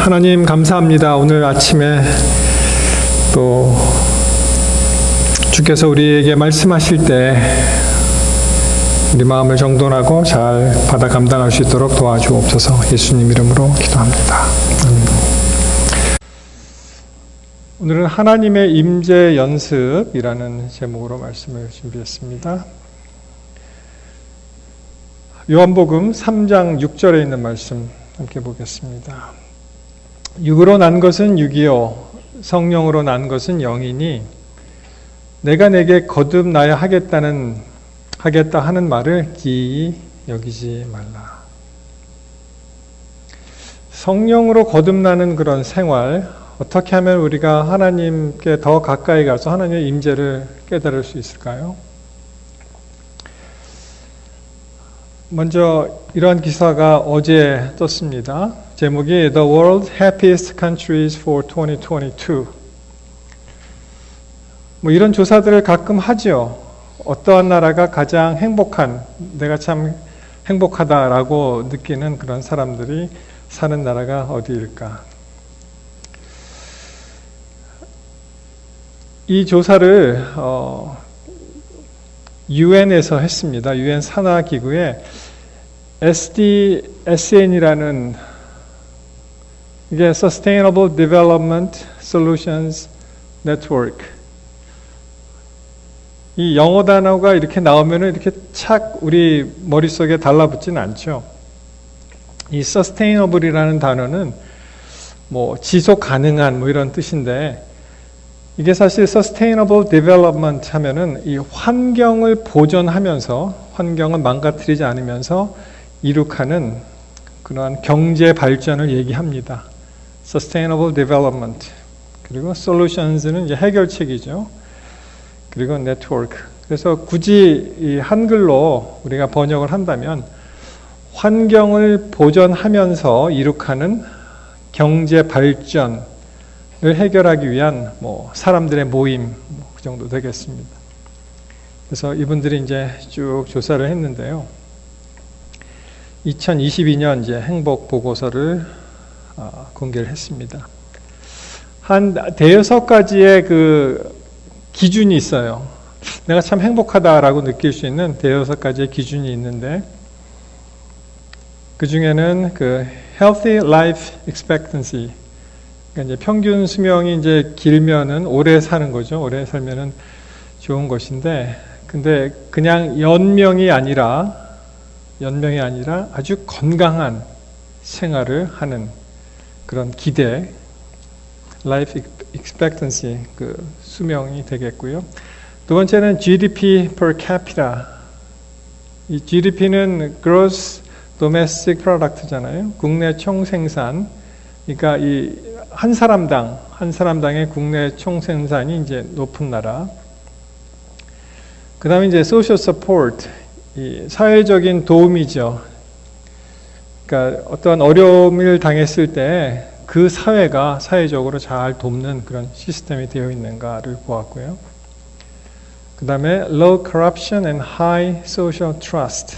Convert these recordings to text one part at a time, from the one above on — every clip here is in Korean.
하나님 감사합니다. 오늘 아침에 또 주께서 우리에게 말씀하실 때 우리 마음을 정돈하고 잘 받아 감당할 수 있도록 도와주옵소서. 예수님 이름으로 기도합니다. 아멘. 오늘은 하나님의 임재 연습이라는 제목으로 말씀을 준비했습니다. 요한복음 3장 6절에 있는 말씀 함께 보겠습니다. 육으로 난 것은 육이요 성령으로 난 것은 영이니 내가 내게 거듭나야 하겠다 하는 말을 기이히 여기지 말라. 성령으로 거듭나는 그런 생활, 어떻게 하면 우리가 하나님께 더 가까이 가서 하나님의 임재를 깨달을 수 있을까요? 먼저 이러한 기사가 어제 떴습니다. 제목이 The World's Happiest Countries for 2022. 이런 조사들을 가끔 하죠. 어떠한 나라가 가장 행복한, 내가 참 행복하다라고 느끼는 그런 사람들이 사는 나라가 어디일까? 이 조사를 UN에서 했습니다. UN 산하기구에 SDSN이라는 이게 Sustainable Development Solutions Network. 이 영어 단어가 이렇게 나오면 이렇게 착 우리 머릿속에 달라붙지는 않죠. 이 Sustainable이라는 단어는 지속 가능한 이런 뜻인데 이게 사실 Sustainable Development 하면은 이 환경을 보존하면서 환경을 망가뜨리지 않으면서 이룩하는 그러한 경제 발전을 얘기합니다. Sustainable Development. 그리고 Solutions는 이제 해결책이죠. 그리고 Network. 그래서 굳이 이 한글로 우리가 번역을 한다면 환경을 보존하면서 이룩하는 경제 발전을 해결하기 위한 사람들의 모임 그 정도 되겠습니다. 그래서 이분들이 이제 쭉 조사를 했는데요. 2022년 이제 행복 보고서를 공개를 했습니다. 한 대여섯 가지의 그 기준이 있어요. 내가 참 행복하다라고 느낄 수 있는 대여섯 가지의 기준이 있는데 그 중에는 그 healthy life expectancy, 그러니까 이제 평균 수명이 이제 길면은 오래 사는 거죠. 오래 살면은 좋은 것인데, 근데 그냥 연명이 아니라 아주 건강한 생활을 하는 그런 기대, life expectancy, 그 수명이 되겠고요. 두 번째는 GDP per capita. 이 GDP는 Gross Domestic Product잖아요. 국내 총생산. 그러니까 이 한 사람당의 국내 총생산이 이제 높은 나라. 그 다음에 이제 social support, 이 사회적인 도움이죠. 그러니까 어떤 어려움을 당했을 때 그 사회가 사회적으로 잘 돕는 그런 시스템이 되어 있는가를 보았고요. 그 다음에 low corruption and high social trust.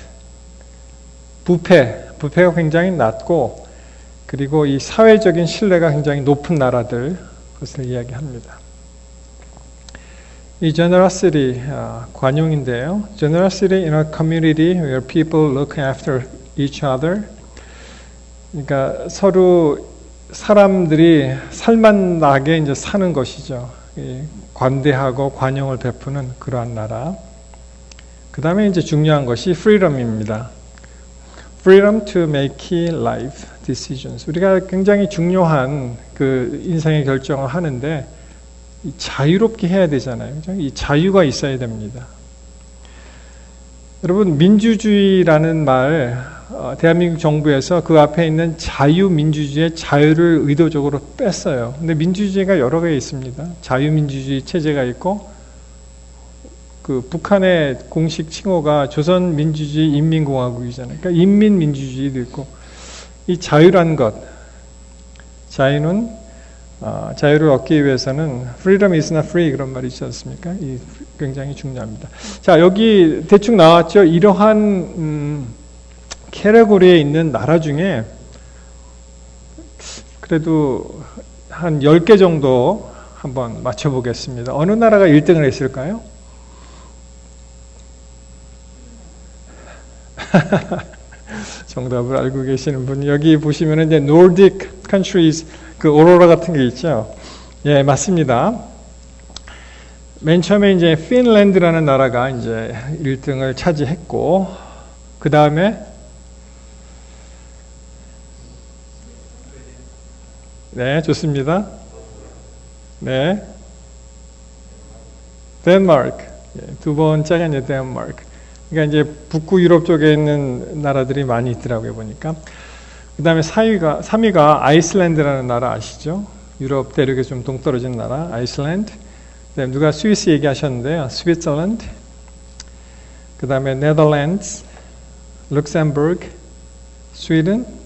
부패가 굉장히 낮고 그리고 이 사회적인 신뢰가 굉장히 높은 나라들, 그것을 이야기합니다. 이 generosity, 관용인데요. Generosity in a community where people look after each other. 그러니까 서로 사람들이 살만나게 이제 사는 것이죠. 관대하고 관용을 베푸는 그러한 나라. 그 다음에 이제 중요한 것이 freedom입니다. Freedom to make key life decisions. 우리가 굉장히 중요한 그 인생의 결정을 하는데 자유롭게 해야 되잖아요. 이 자유가 있어야 됩니다. 여러분, 민주주의라는 말, 대한민국 정부에서 그 앞에 있는 자유민주주의의 자유를 의도적으로 뺐어요. 근데 민주주의가 여러 개 있습니다. 자유민주주의 체제가 있고, 그 북한의 공식 칭호가 조선민주주의 인민공화국이잖아요. 그러니까 인민민주주의도 있고, 이 자유란 것, 자유를 얻기 위해서는 freedom is not free 그런 말이 있지 않습니까? 이 굉장히 중요합니다. 자, 여기 대충 나왔죠. 이러한 캐러고리에 있는 나라 중에 그래도 한 10개 정도 한번 맞춰보겠습니다. 어느 나라가 1등을 했을까요? 정답을 알고 계시는 분, 여기 보시면은 이제 Nordic countries 그 오로라 같은 게 있죠. 예, 맞습니다. 맨 처음에 이제 핀란드라는 나라가 이제 1등을 차지했고, 그 다음에 네, 좋습니다. 네, 덴마크. 두 번째가 이제 덴마크. 그러니까 이제 북구 유럽 쪽에 있는 나라들이 많이 있더라고요, 보니까. 그 다음에 3위가 아이슬란드라는 나라 아시죠? 유럽 대륙에 좀 동떨어진 나라, 아이슬란드. 그다음에 누가 스위스 얘기하셨는데요, 스위tzerland. 그 다음에 네덜란드, 룩셈부르크, 스웨덴.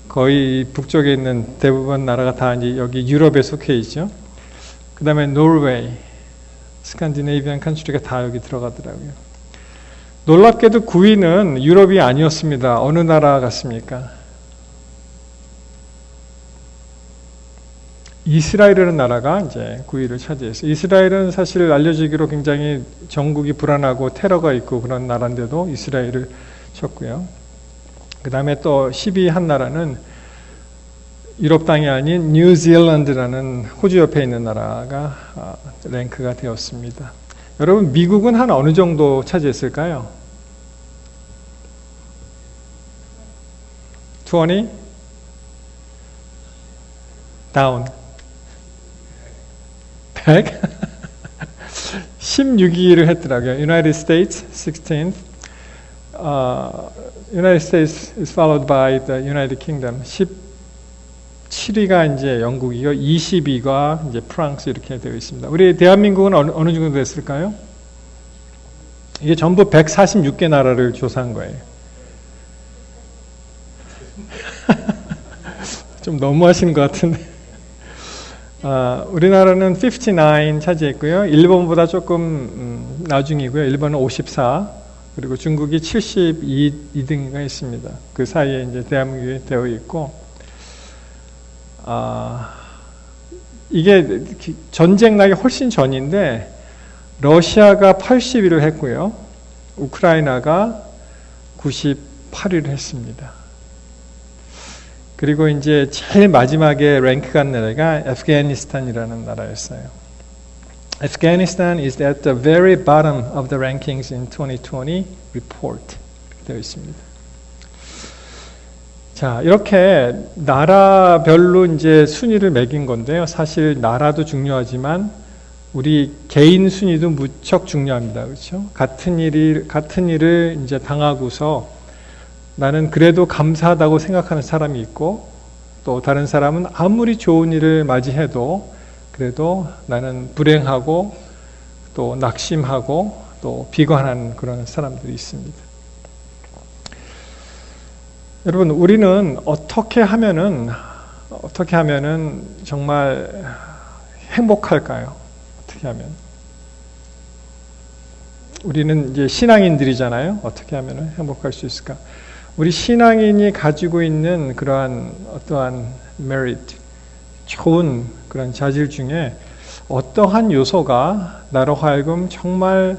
거의 북쪽에 있는 대부분 나라가 다 이제 여기 유럽에 속해 있죠. 그 다음에 노르웨이, 스칸디네이비안 컨트리가 다 여기 들어가더라고요. 놀랍게도 9위는 유럽이 아니었습니다. 어느 나라 같습니까? 이스라엘이라는 나라가 이제 9위를 차지했어요. 이스라엘은 사실 알려지기로 굉장히 정국이 불안하고 테러가 있고 그런 나라인데도 이스라엘을 쳤고요. 그 다음에 또 10위 한 나라는 유럽 땅이 아닌 뉴질랜드라는 호주 옆에 있는 나라가 랭크가 되었습니다. 여러분, 미국은 한 어느 정도 차지했을까요? 20? 다운. 100? 16위를 했더라고요. United States, 16th. United States is followed by the United Kingdom. 17위가 이제 영국이고 20위가 이제 프랑스 이렇게 되어 있습니다. 우리 대한민국은 어느 정도 됐을까요? 이게 전부 146개 나라를 조사한 거예요. 좀 너무하신 것 같은데. 우리나라는 59 차지했고요. 일본보다 조금 나중이고요. 일본은 54, 그리고 중국이 72등가 있습니다. 그 사이에 이제 대한민국이 되어 있고, 이게 전쟁 나기 훨씬 전인데, 러시아가 80위를 했고요. 우크라이나가 98위를 했습니다. 그리고 이제 제일 마지막에 랭크 간 나라가 아프가니스탄이라는 나라였어요. Afghanistan is at the very bottom of the rankings in 2020 report. 되어 있습니다. 자, 이렇게 나라별로 이제 순위를 매긴 건데요. 사실 나라도 중요하지만 우리 개인 순위도 무척 중요합니다. 그렇죠? 같은 일을 이제 당하고서 나는 그래도 감사하다고 생각하는 사람이 있고, 또 다른 사람은 아무리 좋은 일을 맞이해도 그래도 나는 불행하고 또 낙심하고 또 비관하는 그런 사람들이 있습니다. 여러분, 우리는 어떻게 하면은 정말 행복할까요? 어떻게 하면? 우리는 이제 신앙인들이잖아요. 어떻게 하면 행복할 수 있을까? 우리 신앙인이 가지고 있는 그러한 어떠한 merit, 좋은 그런 자질 중에 어떠한 요소가 나로 하여금 정말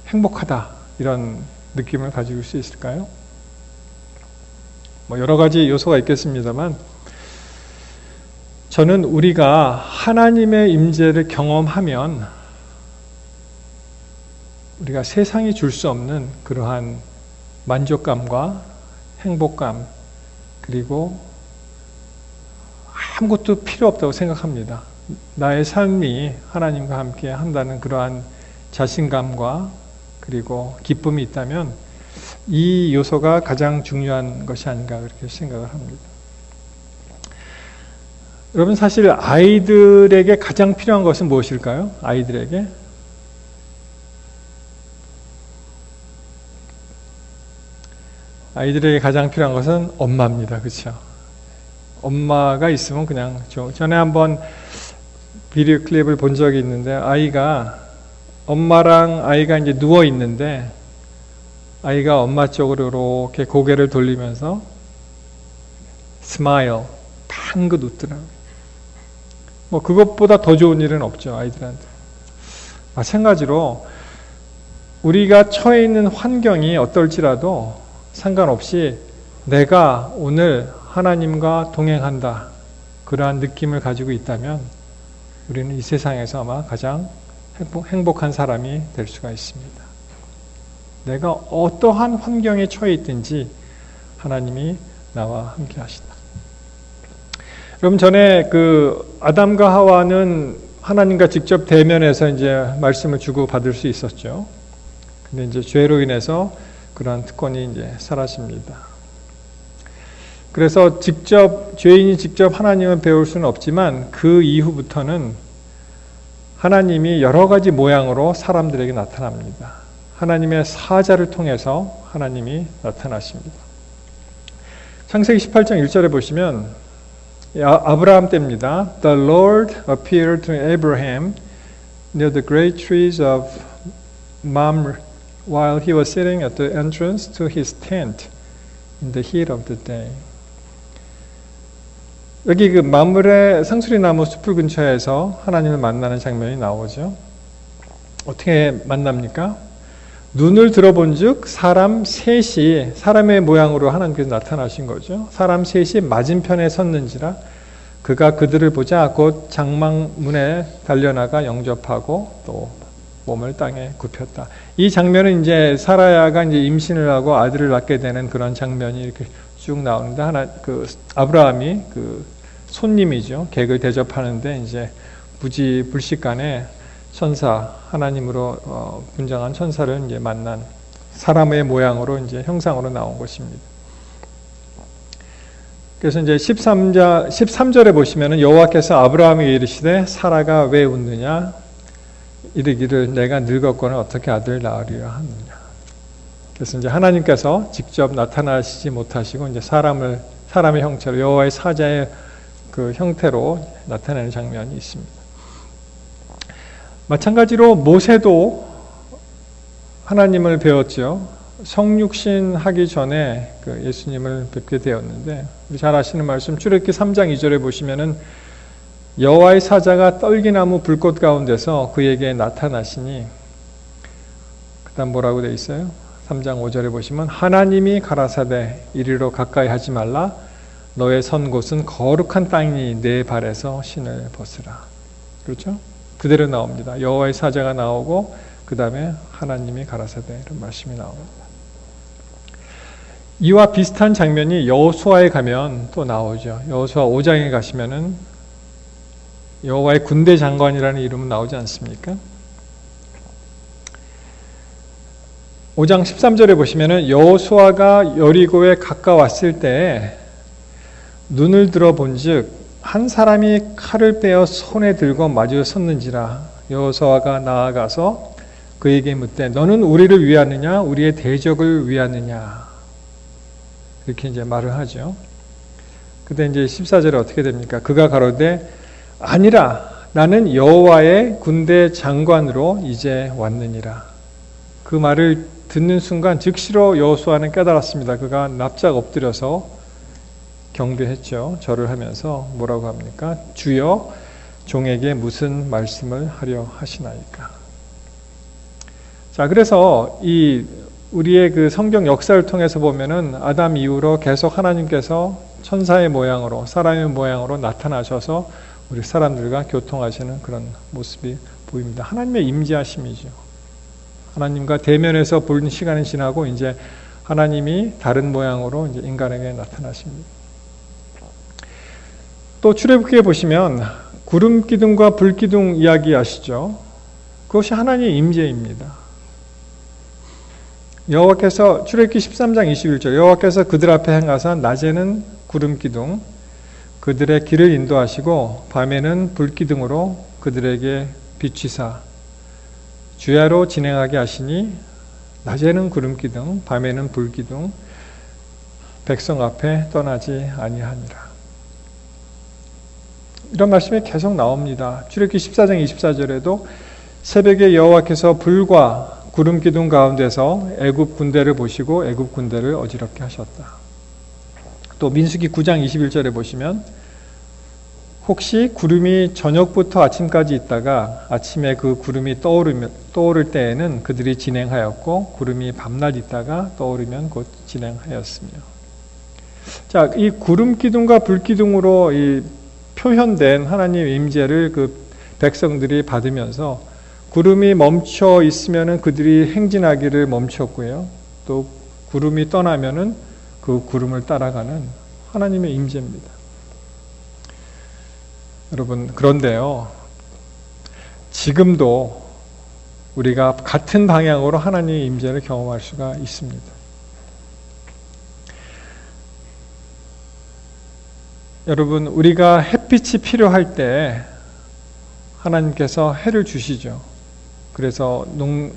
행복하다, 이런 느낌을 가지고 수 있을까요? 뭐 여러 가지 요소가 있겠습니다만, 저는 우리가 하나님의 임재를 경험하면 우리가 세상이 줄 수 없는 그러한 만족감과 행복감, 그리고 아무것도 필요 없다고 생각합니다. 나의 삶이 하나님과 함께 한다는 그러한 자신감과 그리고 기쁨이 있다면 이 요소가 가장 중요한 것이 아닌가 그렇게 생각을 합니다. 여러분, 사실 아이들에게 가장 필요한 것은 무엇일까요? 아이들에게 가장 필요한 것은 엄마입니다. 그렇죠? 엄마가 있으면 그냥 전에 한번 비디오 클립을 본 적이 있는데, 엄마랑 아이가 이제 누워 있는데 아이가 엄마 쪽으로 이렇게 고개를 돌리면서 smile, 방긋 웃더라고요. 뭐 그것보다 더 좋은 일은 없죠, 아이들한테. 마찬가지로 우리가 처해 있는 환경이 어떨지라도 상관없이 내가 오늘 하나님과 동행한다, 그러한 느낌을 가지고 있다면 우리는 이 세상에서 아마 가장 행복한 사람이 될 수가 있습니다. 내가 어떠한 환경에 처해 있든지 하나님이 나와 함께 하신다. 여러분, 전에 그 아담과 하와는 하나님과 직접 대면해서 이제 말씀을 주고 받을 수 있었죠. 근데 이제 죄로 인해서 그러한 특권이 이제 사라집니다. 그래서 죄인이 직접 하나님을 배울 수는 없지만 그 이후부터는 하나님이 여러 가지 모양으로 사람들에게 나타납니다. 하나님의 사자를 통해서 하나님이 나타나십니다. 창세기 18장 1절에 보시면 아브라함 때입니다. The Lord appeared to Abraham near the great trees of Mamre while he was sitting at the entrance to his tent in the heat of the day. 여기 그 마므레 상수리나무 숲을 근처에서 하나님을 만나는 장면이 나오죠. 어떻게 만납니까? 눈을 들어본즉 사람 셋이 사람의 모양으로 하나님께서 나타나신 거죠. 사람 셋이 맞은편에 섰는지라 그가 그들을 보자 곧 장막문에 달려나가 영접하고 또 몸을 땅에 굽혔다. 이 장면은 이제 사라야가 이제 임신을 하고 아들을 낳게 되는 그런 장면이 이렇게 쭉 나오는데 아브라함이 그 손님이죠. 객을 대접하는데 이제 부지불식간에 천사, 하나님으로 분장한 천사를 이제 만난 사람의 모양으로 이제 형상으로 나온 것입니다. 그래서 이제 13절에 보시면은 여호와께서 아브라함에게 이르시되 사라가 왜 웃느냐? 이르기를 내가 늙었거늘 어떻게 아들을 낳으리라 하느냐. 그래서 이제 하나님께서 직접 나타나시지 못하시고 이제 사람의 형체로 여호와의 사자의 그 형태로 나타내는 장면이 있습니다. 마찬가지로 모세도 하나님을 배웠죠. 성육신 하기 전에 그 예수님을 뵙게 되었는데 우리 잘 아시는 말씀 출애굽기 3장 2절에 보시면은 여호와의 사자가 떨기나무 불꽃 가운데서 그에게 나타나시니 그다음 뭐라고 되어 있어요? 3장 5절에 보시면 하나님이 가라사대 이리로 가까이 하지 말라 너의 선 곳은 거룩한 땅이니 내 발에서 신을 벗으라. 그렇죠? 그대로 나옵니다. 여호와의 사자가 나오고 그 다음에 하나님이 가라사대 이런 말씀이 나옵니다. 이와 비슷한 장면이 여호수아에 가면 또 나오죠. 여호수아 5장에 가시면은 여호와의 군대 장관이라는 이름은 나오지 않습니까? 5장 13절에 보시면은 여호수아가 여리고에 가까웠을 때 눈을 들어본즉 한 사람이 칼을 빼어 손에 들고 마주 섰는지라 여호수아가 나아가서 그에게 묻되 너는 우리를 위하느냐 우리의 대적을 위하느냐 이렇게 이제 말을 하죠. 그때 이제 14절에 어떻게 됩니까? 그가 가로되 아니라 나는 여호와의 군대 장관으로 이제 왔느니라. 그 말을 듣는 순간 즉시로 여호수아는 깨달았습니다. 그가 납작 엎드려서 경배했죠. 절을 하면서 뭐라고 합니까? 주여 종에게 무슨 말씀을 하려 하시나이까. 자, 그래서 우리의 그 성경 역사를 통해서 보면은 아담 이후로 계속 하나님께서 천사의 모양으로 사람의 모양으로 나타나셔서 우리 사람들과 교통하시는 그런 모습이 보입니다. 하나님의 임재하심이죠. 하나님과 대면해서 본 시간이 지나고 이제 하나님이 다른 모양으로 이제 인간에게 나타나십니다. 또 출애굽기에 보시면 구름 기둥과 불 기둥 이야기 아시죠? 그것이 하나님의 임재입니다. 여호와께서 출애굽기 13장 21절 여호와께서 그들 앞에 행하사 낮에는 구름 기둥 그들의 길을 인도하시고 밤에는 불 기둥으로 그들에게 비추사 주야로 진행하게 하시니 낮에는 구름 기둥 밤에는 불 기둥 백성 앞에 떠나지 아니하니라. 이런 말씀이 계속 나옵니다. 출애굽기 14장 24절에도 새벽에 여호와께서 불과 구름 기둥 가운데서 애굽 군대를 보시고 애굽 군대를 어지럽게 하셨다. 또 민수기 9장 21절에 보시면 혹시 구름이 저녁부터 아침까지 있다가 아침에 그 구름이 떠오를 때에는 그들이 진행하였고 구름이 밤낮 있다가 떠오르면 곧 진행하였으며. 자, 이 구름 기둥과 불 기둥으로 이 표현된 하나님의 임재를 그 백성들이 받으면서 구름이 멈춰 있으면은 그들이 행진하기를 멈췄고요. 또 구름이 떠나면은 그 구름을 따라가는 하나님의 임재입니다. 여러분, 그런데요, 지금도 우리가 같은 방향으로 하나님의 임재를 경험할 수가 있습니다. 여러분, 우리가 햇빛이 필요할 때 하나님께서 해를 주시죠. 그래서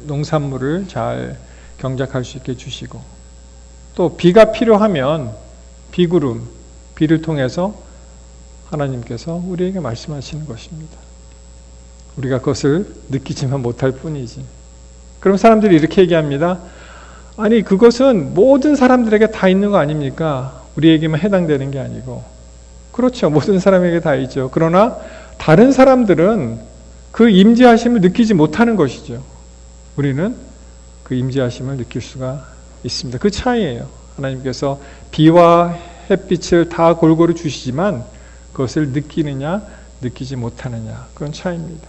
농산물을 잘 경작할 수 있게 주시고, 또 비가 필요하면 비구름, 비를 통해서 하나님께서 우리에게 말씀하시는 것입니다. 우리가 그것을 느끼지만 못할 뿐이지. 그럼 사람들이 이렇게 얘기합니다. 아니, 그것은 모든 사람들에게 다 있는 거 아닙니까? 우리에게만 해당되는 게 아니고. 그렇죠. 모든 사람에게 다 있죠. 그러나 다른 사람들은 그 임재하심을 느끼지 못하는 것이죠. 우리는 그 임재하심을 느낄 수가 있습니다. 그 차이예요. 하나님께서 비와 햇빛을 다 골고루 주시지만 그것을 느끼느냐 느끼지 못하느냐, 그런 차이입니다.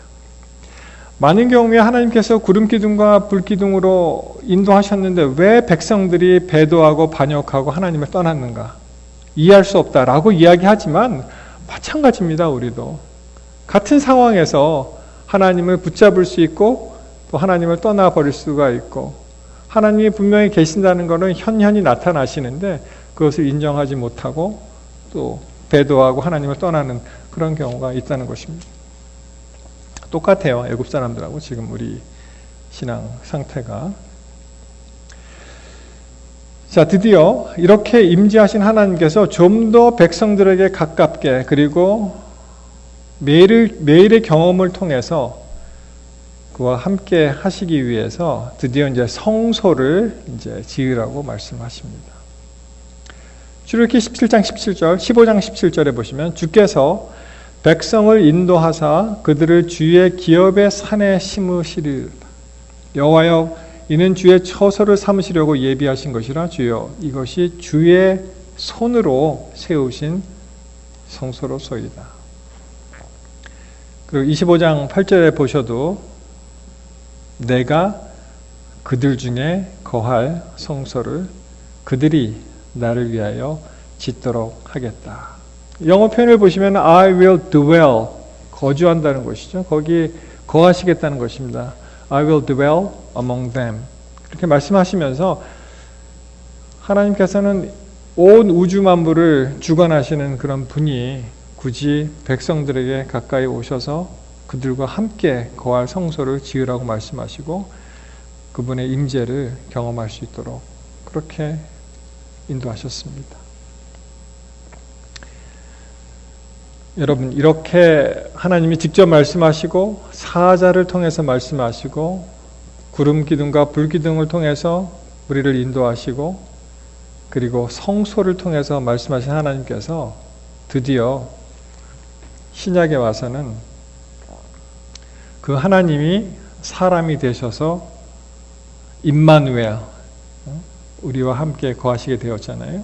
많은 경우에 하나님께서 구름 기둥과 불 기둥으로 인도하셨는데 왜 백성들이 배도하고 반역하고 하나님을 떠났는가? 이해할 수 없다라고 이야기하지만 마찬가지입니다. 우리도 같은 상황에서 하나님을 붙잡을 수 있고 또 하나님을 떠나버릴 수가 있고, 하나님이 분명히 계신다는 것은 현현히 나타나시는데 그것을 인정하지 못하고 또 배도하고 하나님을 떠나는 그런 경우가 있다는 것입니다. 똑같아요. 애굽 사람들하고 지금 우리 신앙 상태가. 자, 드디어 이렇게 임재하신 하나님께서 좀 더 백성들에게 가깝게, 그리고 매일의 경험을 통해서 그와 함께 하시기 위해서 드디어 이제 성소를 이제 지으라고 말씀하십니다. 출애굽기 17장 17절, 15장 17절에 보시면 주께서 백성을 인도하사 그들을 주의 기업의 산에 심으시리라. 여호와여, 이는 주의 처소를 삼으시려고 예비하신 것이라. 주여, 이것이 주의 손으로 세우신 성소로소이다. 그리고 25장 8절에 보셔도 내가 그들 중에 거할 성소를 그들이 나를 위하여 짓도록 하겠다. 영어 표현을 보시면 I will dwell, 거주한다는 것이죠. 거기 거하시겠다는 것입니다. I will dwell among them. 그렇게 말씀하시면서 하나님께서는 온 우주 만물을 주관하시는 그런 분이 굳이 백성들에게 가까이 오셔서 그들과 함께 거할 성소를 지으라고 말씀하시고 그분의 임재를 경험할 수 있도록 그렇게 인도하셨습니다. 여러분, 이렇게 하나님이 직접 말씀하시고 사자를 통해서 말씀하시고 구름 기둥과 불 기둥을 통해서 우리를 인도하시고 그리고 성소를 통해서 말씀하신 하나님께서 드디어 신약에 와서는 그 하나님이 사람이 되셔서 임마누엘, 우리와 함께 거하시게 되었잖아요.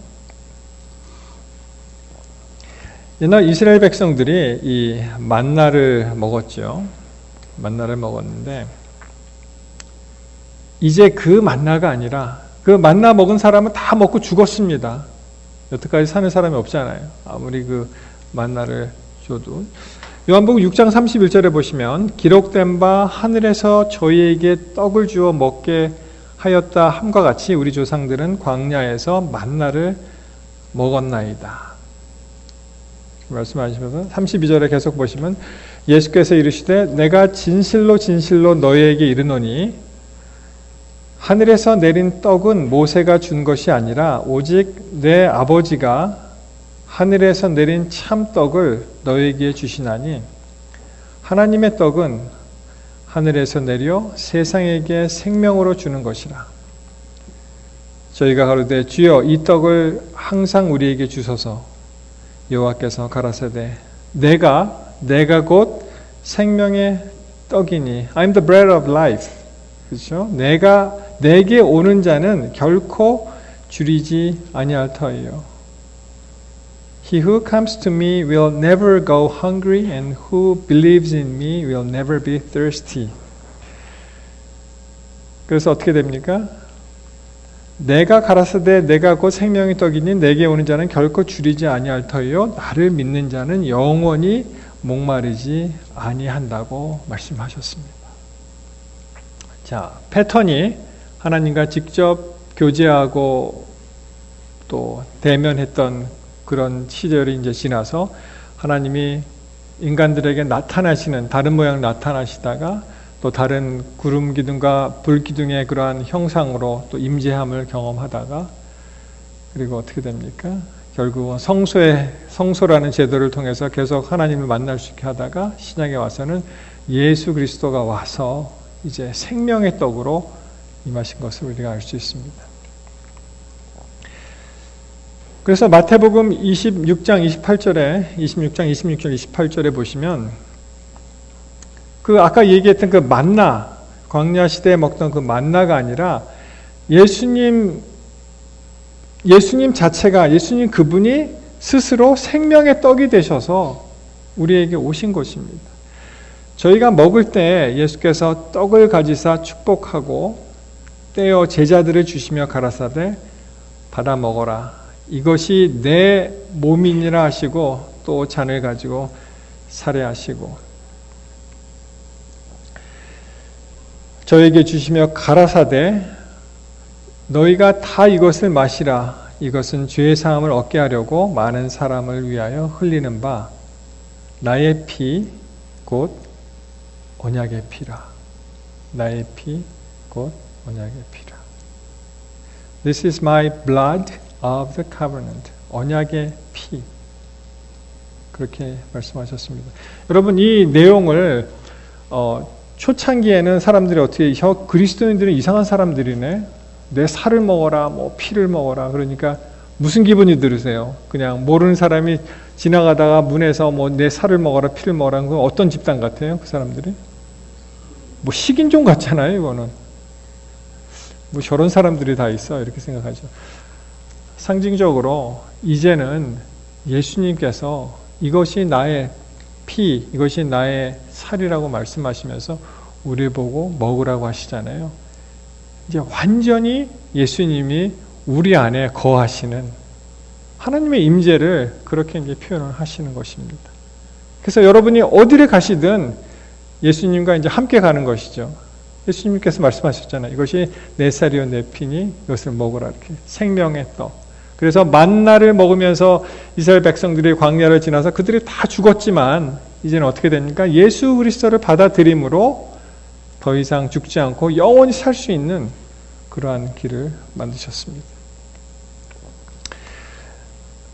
옛날 이스라엘 백성들이 이 만나를 먹었죠. 만나를 먹었는데 이제 그 만나가 아니라 그 만나 먹은 사람은 다 먹고 죽었습니다. 여태까지 사는 사람이 없잖아요. 아무리 그 만나를 줘도. 요한복음 6장 31절에 보시면 기록된 바 하늘에서 저희에게 떡을 주어 먹게 하였다 함과 같이 우리 조상들은 광야에서 만나를 먹었나이다. 말씀하시면서 32절에 계속 보시면 예수께서 이르시되 내가 진실로 진실로 너희에게 이르노니 하늘에서 내린 떡은 모세가 준 것이 아니라 오직 내 아버지가 하늘에서 내린 참 떡을 너희에게 주시나니 하나님의 떡은 하늘에서 내려 세상에게 생명으로 주는 것이라. 저희가 가로되 주여 이 떡을 항상 우리에게 주소서. 여호와께서 가라사대 내가 곧 생명의 떡이니 I'm the bread of life. 그렇죠? 내게 오는 자는 결코 줄이지 아니할 터이요. He who comes to me will never go hungry and who believes in me will never be thirsty. 그래서 어떻게 됩니까? 내가 가라사대 내가 곧 생명의 떡이니 내게 오는 자는 결코 줄이지 아니할 터이요 나를 믿는 자는 영원히 목마르지 아니한다고 말씀하셨습니다. 자, 패턴이 하나님과 직접 교제하고 또 대면했던 그런 시절이 이제 지나서 하나님이 인간들에게 나타나시는 다른 모양 나타나시다가 또 다른 구름 기둥과 불 기둥의 그러한 형상으로 또 임재함을 경험하다가 그리고 어떻게 됩니까? 결국은 성소라는 제도를 통해서 계속 하나님을 만날 수 있게 하다가 신약에 와서는 예수 그리스도가 와서 이제 생명의 떡으로 임하신 것을 우리가 알 수 있습니다. 그래서 마태복음 26장 26절, 26절, 28절에 보시면 그 아까 얘기했던 그 만나, 광야 시대에 먹던 그 만나가 아니라 예수님 자체가, 예수님 그분이 스스로 생명의 떡이 되셔서 우리에게 오신 것입니다. 저희가 먹을 때 예수께서 떡을 가지사 축복하고 떼어 제자들을 주시며 가라사대 받아 먹어라. 이것이 내 몸이니라 하시고 또 잔을 가지고 살해하시고 저에게 주시며 가라사대 너희가 다 이것을 마시라. 이것은 죄의 사함을 얻게 하려고 많은 사람을 위하여 흘리는 바 나의 피 곧 언약의 피라. 나의 피 곧 언약의 피라. This is my blood of the covenant. 언약의 피. 그렇게 말씀하셨습니다. 여러분 이 내용을 초창기에는 사람들이 어떻게 그리스도인들은 이상한 사람들이네. 내 살을 먹어라, 뭐 피를 먹어라. 그러니까 무슨 기분이 들으세요? 그냥 모르는 사람이 지나가다가 문에서 뭐 내 살을 먹어라, 피를 먹어라. 그건 어떤 집단 같아요? 그 사람들이? 뭐 식인종 같잖아요, 이거는. 뭐 저런 사람들이 다 있어 이렇게 생각하죠. 상징적으로 이제는 예수님께서 이것이 나의 피, 이것이 나의 살이라고 말씀하시면서 우리 보고 먹으라고 하시잖아요. 이제 완전히 예수님이 우리 안에 거하시는 하나님의 임재를 그렇게 이제 표현을 하시는 것입니다. 그래서 여러분이 어디를 가시든 예수님과 이제 함께 가는 것이죠. 예수님께서 말씀하셨잖아요. 이것이 내 살이요 내 피니 이것을 먹으라 이렇게 생명의 떡. 그래서 만나를 먹으면서 이스라엘 백성들이 광야를 지나서 그들이 다 죽었지만 이제는 어떻게 됩니까? 예수 그리스도를 받아들임으로 더 이상 죽지 않고 영원히 살 수 있는 그러한 길을 만드셨습니다.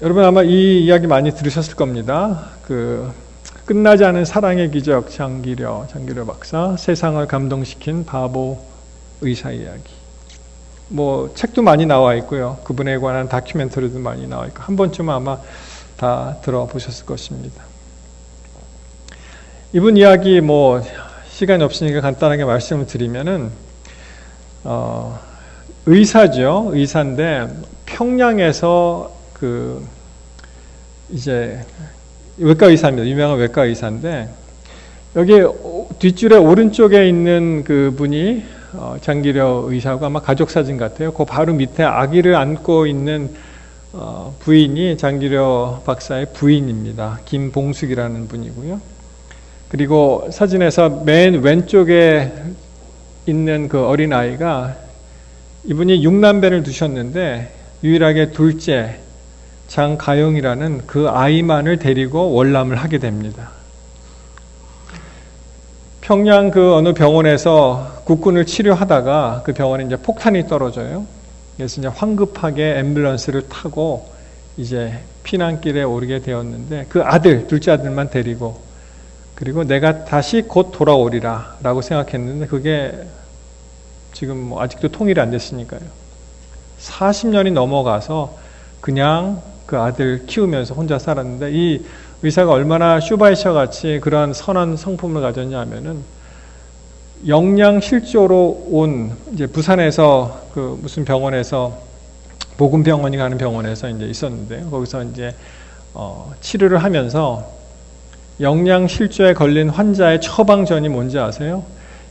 여러분 아마 이 이야기 많이 들으셨을 겁니다. 끝나지 않은 사랑의 기적 장기려 박사, 세상을 감동시킨 바보 의사 이야기. 뭐 책도 많이 나와 있고요. 그분에 관한 다큐멘터리도 많이 나와 있고 한 번쯤은 아마 다 들어보셨을 것입니다. 이분 이야기 뭐 시간이 없으니까 간단하게 말씀을 드리면은 의사죠. 의사인데 평양에서 이제 외과 의사입니다. 유명한 외과 의사인데 여기 뒷줄에 오른쪽에 있는 그 분이 장기려 의사고 아마 가족 사진 같아요. 그 바로 밑에 아기를 안고 있는 부인이 장기려 박사의 부인입니다. 김봉숙이라는 분이고요. 그리고 사진에서 맨 왼쪽에 있는 그 어린아이가 이분이 6남배를 두셨는데 유일하게 둘째 장가영이라는 그 아이만을 데리고 월남을 하게 됩니다. 평양 그 어느 병원에서 국군을 치료하다가 그 병원에 이제 폭탄이 떨어져요. 그래서 이제 황급하게 앰뷸런스를 타고 이제 피난길에 오르게 되었는데 그 아들, 둘째 아들만 데리고 그리고 내가 다시 곧 돌아오리라 라고 생각했는데 그게 지금 뭐 아직도 통일이 안 됐으니까요. 40년이 넘어가서 그냥 그 아들 키우면서 혼자 살았는데, 이 의사가 얼마나 슈바이처 같이 그러한 선한 성품을 가졌냐 하면은, 영양실조로 온, 이제 부산에서 그 무슨 병원에서, 보건병원이 가는 병원에서 이제 있었는데요. 거기서 이제 치료를 하면서 영양실조에 걸린 환자의 처방전이 뭔지 아세요?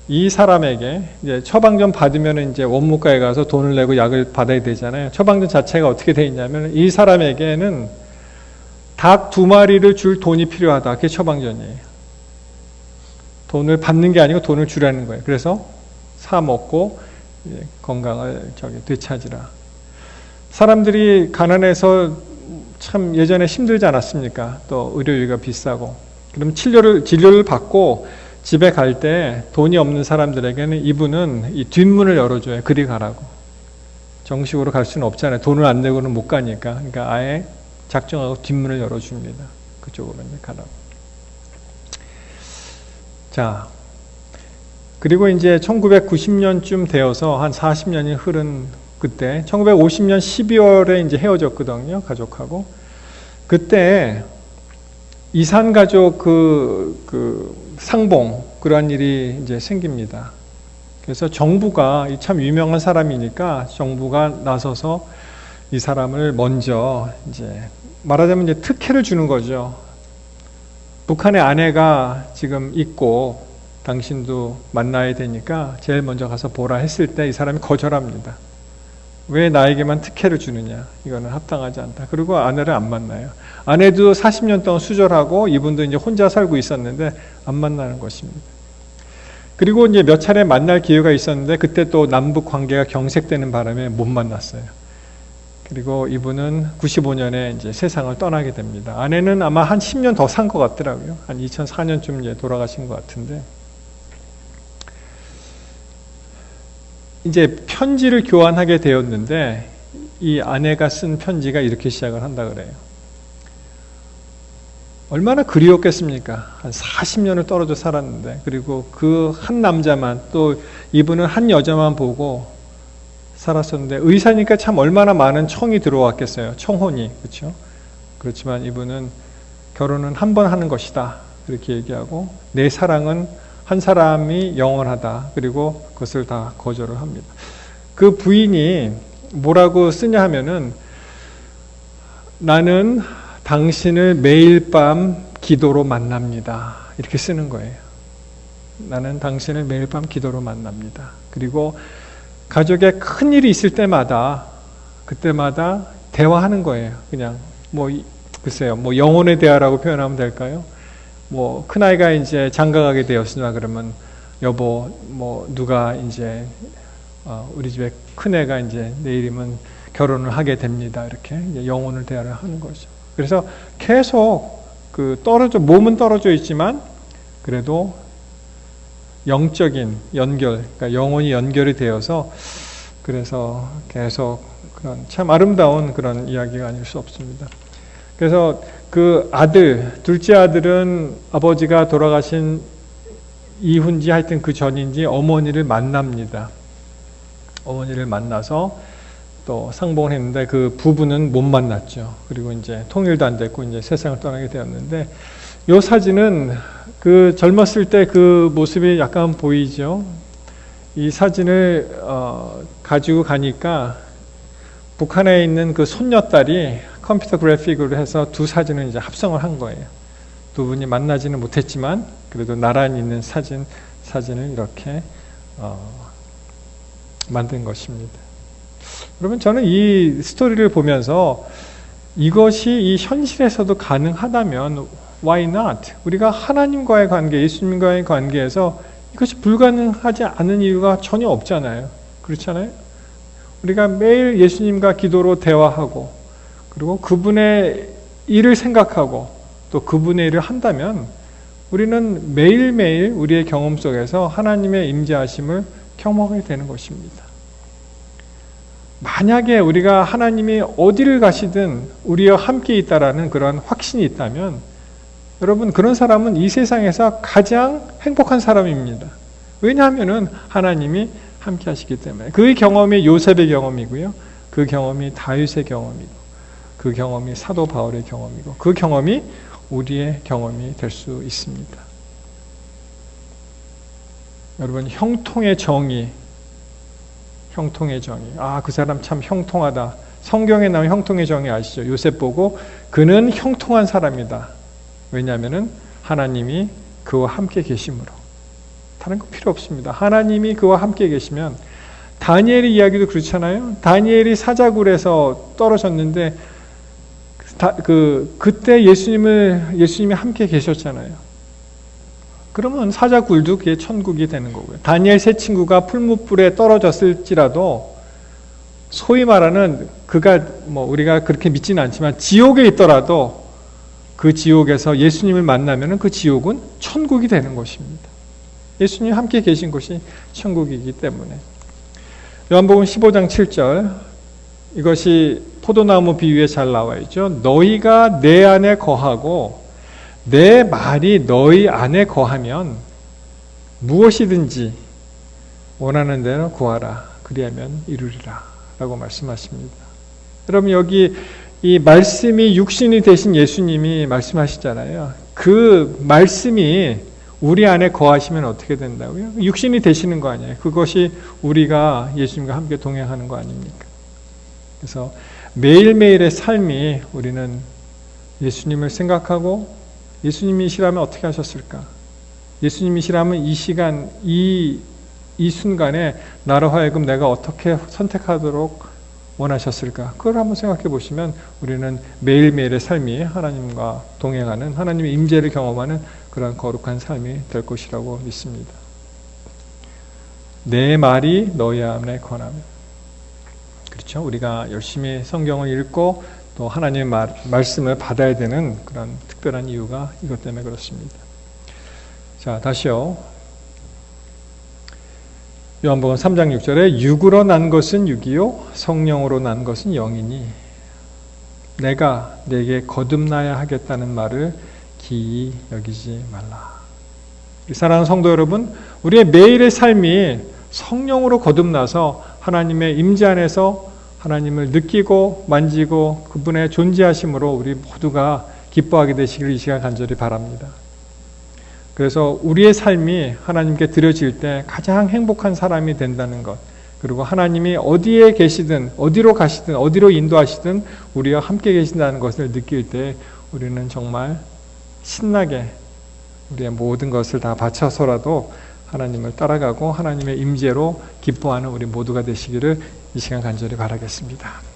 이 사람에게 이제 처방전 받으면 이제 원무과에 가서 돈을 내고 약을 받아야 되잖아요. 처방전 자체가 어떻게 돼 있냐면, 이 사람에게는 닭 2마리를 줄 돈이 필요하다. 그게 처방전이에요. 돈을 받는 게 아니고 돈을 주라는 거예요. 그래서 사 먹고 건강을 되찾으라. 사람들이 가난해서 참 예전에 힘들지 않았습니까? 또 의료비가 비싸고. 그럼 진료를 받고 집에 갈 때 돈이 없는 사람들에게는 이분은 이 뒷문을 열어줘요. 그리 가라고. 정식으로 갈 수는 없잖아요. 돈을 안 내고는 못 가니까. 그러니까 아예 작정하고 뒷문을 열어줍니다. 그쪽으로 이제 가라고. 자, 그리고 이제 1990년쯤 되어서 한 40년이 흐른 그때, 1950년 12월에 이제 헤어졌거든요. 가족하고. 그때 이산가족 상봉, 그러한 일이 이제 생깁니다. 그래서 정부가, 참 유명한 사람이니까 정부가 나서서 이 사람을 먼저 이제 말하자면 이제 특혜를 주는 거죠. 북한의 아내가 지금 있고 당신도 만나야 되니까 제일 먼저 가서 보라 했을 때 이 사람이 거절합니다. 왜 나에게만 특혜를 주느냐? 이거는 합당하지 않다. 그리고 아내를 안 만나요. 아내도 40년 동안 수절하고 이분도 이제 혼자 살고 있었는데 안 만나는 것입니다. 그리고 이제 몇 차례 만날 기회가 있었는데 그때 또 남북 관계가 경색되는 바람에 못 만났어요. 그리고 이분은 95년에 이제 세상을 떠나게 됩니다. 아내는 아마 한 10년 더 산 것 같더라고요. 한 2004년쯤 이제 돌아가신 것 같은데. 이제 편지를 교환하게 되었는데 이 아내가 쓴 편지가 이렇게 시작을 한다 그래요. 얼마나 그리웠겠습니까? 한 40년을 떨어져 살았는데, 그리고 그 한 남자만, 또 이분은 한 여자만 보고 살았었는데, 의사니까 참 얼마나 많은 청이 들어왔겠어요. 청혼이. 그렇죠? 그렇지만 이분은 결혼은 한 번 하는 것이다. 그렇게 얘기하고, 내 사랑은 한 사람이 영원하다. 그리고 그것을 다 거절을 합니다. 그 부인이 뭐라고 쓰냐 하면은, 나는 당신을 매일 밤 기도로 만납니다. 이렇게 쓰는 거예요. 나는 당신을 매일 밤 기도로 만납니다. 그리고 가족에 큰 일이 있을 때마다, 그때마다 대화하는 거예요. 그냥, 글쎄요, 영혼의 대화라고 표현하면 될까요? 큰아이가 이제 장가가게 되었으나 그러면, 여보, 누가 이제, 우리 집에 큰애가 이제 내일이면 결혼을 하게 됩니다. 이렇게 이제 영혼을 대화를 하는 거죠. 그래서 계속 몸은 떨어져 있지만, 그래도 영적인 연결, 그러니까 영혼이 연결이 되어서, 그래서 계속 그런 참 아름다운 그런 이야기가 아닐 수 없습니다. 그래서 그 둘째 아들은 아버지가 돌아가신 이후인지 하여튼 그 전인지 어머니를 만납니다. 어머니를 만나서 또 상봉을 했는데 그 부부는 못 만났죠. 그리고 이제 통일도 안 됐고 이제 세상을 떠나게 되었는데, 이 사진은 그 젊었을 때 그 모습이 약간 보이죠. 이 사진을 가지고 가니까 북한에 있는 그 손녀딸이 컴퓨터 그래픽으로 해서 두 사진을 이제 합성을 한 거예요. 두 분이 만나지는 못했지만 그래도 나란히 있는 사진을 이렇게 만든 것입니다. 여러분, 저는 이 스토리를 보면서 이것이 이 현실에서도 가능하다면 why not? 우리가 하나님과의 관계, 예수님과의 관계에서 이것이 불가능하지 않은 이유가 전혀 없잖아요. 그렇잖아요? 우리가 매일 예수님과 기도로 대화하고, 그리고 그분의 일을 생각하고 또 그분의 일을 한다면 우리는 매일매일 우리의 경험 속에서 하나님의 임재하심을 경험하게 되는 것입니다. 만약에 우리가 하나님이 어디를 가시든 우리와 함께 있다라는 그런 확신이 있다면, 여러분, 그런 사람은 이 세상에서 가장 행복한 사람입니다. 왜냐하면 하나님이 함께 하시기 때문에. 그 경험이 요셉의 경험이고요. 그 경험이 다윗의 경험이고 그 경험이 사도 바울의 경험이고 그 경험이 우리의 경험이 될 수 있습니다. 여러분, 형통의 정의. 아, 그 사람 참 형통하다. 성경에 나온 형통의 정의 아시죠? 요셉 보고 그는 형통한 사람이다. 왜냐하면 하나님이 그와 함께 계심으로. 다른 거 필요 없습니다. 하나님이 그와 함께 계시면, 다니엘의 이야기도 그렇잖아요. 다니엘이 사자굴에서 떨어졌는데 그때 예수님이 함께 계셨잖아요. 그러면 사자굴도 그게 천국이 되는 거고요. 다니엘 세 친구가 풀무불에 떨어졌을지라도 소위 말하는 그가 우리가 그렇게 믿지는 않지만 지옥에 있더라도 그 지옥에서 예수님을 만나면 그 지옥은 천국이 되는 것입니다. 예수님이 함께 계신 곳이 천국이기 때문에. 요한복음 15장 7절, 이것이 포도나무 비유에 잘 나와 있죠. 너희가 내 안에 거하고 내 말이 너희 안에 거하면 무엇이든지 원하는 대로 구하라. 그리하면 이루리라. 라고 말씀하십니다. 여러분, 여기 이 말씀이 육신이 되신 예수님이 말씀하시잖아요. 그 말씀이 우리 안에 거하시면 어떻게 된다고요? 육신이 되시는 거 아니에요. 그것이 우리가 예수님과 함께 동행하는 거 아닙니까? 그래서 매일매일의 삶이 우리는 예수님을 생각하고 예수님이시라면 어떻게 하셨을까? 예수님이시라면 이 시간, 이 순간에 나로 하여금 내가 어떻게 선택하도록 원하셨을까? 그걸 한번 생각해 보시면 우리는 매일매일의 삶이 하나님과 동행하는, 하나님의 임재를 경험하는 그런 거룩한 삶이 될 것이라고 믿습니다. 내 말이 너희 안에 거하면. 그렇죠? 우리가 열심히 성경을 읽고 또 하나님의 말씀을 받아야 되는 그런 특별한 이유가 이것 때문에 그렇습니다. 자, 다시요. 요한복음 3장 6절에 육으로 난 것은 육이요 성령으로 난 것은 영이니 내가 내게 거듭나야 하겠다는 말을 기이 여기지 말라. 사랑하는 성도 여러분, 우리의 매일의 삶이 성령으로 거듭나서 하나님의 임재 안에서 하나님을 느끼고 만지고 그분의 존재하심으로 우리 모두가 기뻐하게 되시기를 이 시간 간절히 바랍니다. 그래서 우리의 삶이 하나님께 드려질 때 가장 행복한 사람이 된다는 것, 그리고 하나님이 어디에 계시든 어디로 가시든 어디로 인도하시든 우리와 함께 계신다는 것을 느낄 때 우리는 정말 신나게 우리의 모든 것을 다 바쳐서라도 하나님을 따라가고 하나님의 임재로 기뻐하는 우리 모두가 되시기를 이 시간 간절히 바라겠습니다.